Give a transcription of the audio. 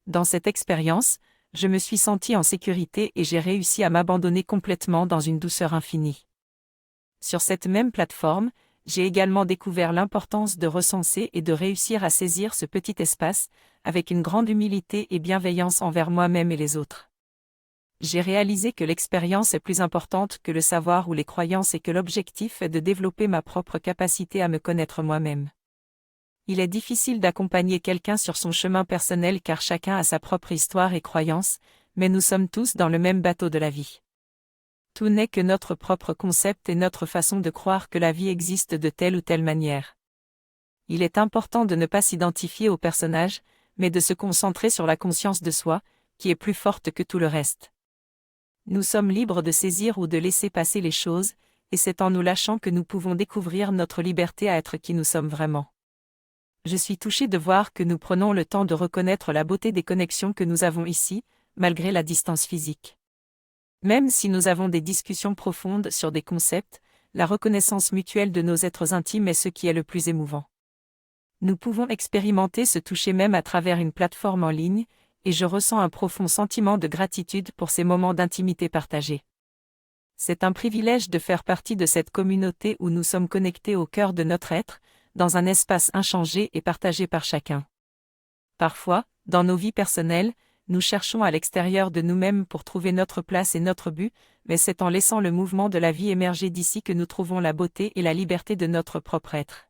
Dans cette expérience, je me suis senti en sécurité et j'ai réussi à m'abandonner complètement dans une douceur infinie. Sur cette même plateforme, j'ai également découvert l'importance de recenser et de réussir à saisir ce petit espace, avec une grande humilité et bienveillance envers moi-même et les autres. J'ai réalisé que l'expérience est plus importante que le savoir ou les croyances et que l'objectif est de développer ma propre capacité à me connaître moi-même. Il est difficile d'accompagner quelqu'un sur son chemin personnel car chacun a sa propre histoire et croyances, mais nous sommes tous dans le même bateau de la vie. Tout n'est que notre propre concept et notre façon de croire que la vie existe de telle ou telle manière. Il est important de ne pas s'identifier au personnage, mais de se concentrer sur la conscience de soi, qui est plus forte que tout le reste. Nous sommes libres de saisir ou de laisser passer les choses, et c'est en nous lâchant que nous pouvons découvrir notre liberté à être qui nous sommes vraiment. Je suis touchée de voir que nous prenons le temps de reconnaître la beauté des connexions que nous avons ici, malgré la distance physique. Même si nous avons des discussions profondes sur des concepts, la reconnaissance mutuelle de nos êtres intimes est ce qui est le plus émouvant. Nous pouvons expérimenter ce toucher même à travers une plateforme en ligne, et je ressens un profond sentiment de gratitude pour ces moments d'intimité partagés. C'est un privilège de faire partie de cette communauté où nous sommes connectés au cœur de notre être, dans un espace inchangé et partagé par chacun. Parfois, dans nos vies personnelles, nous cherchons à l'extérieur de nous-mêmes pour trouver notre place et notre but, mais c'est en laissant le mouvement de la vie émerger d'ici que nous trouvons la beauté et la liberté de notre propre être.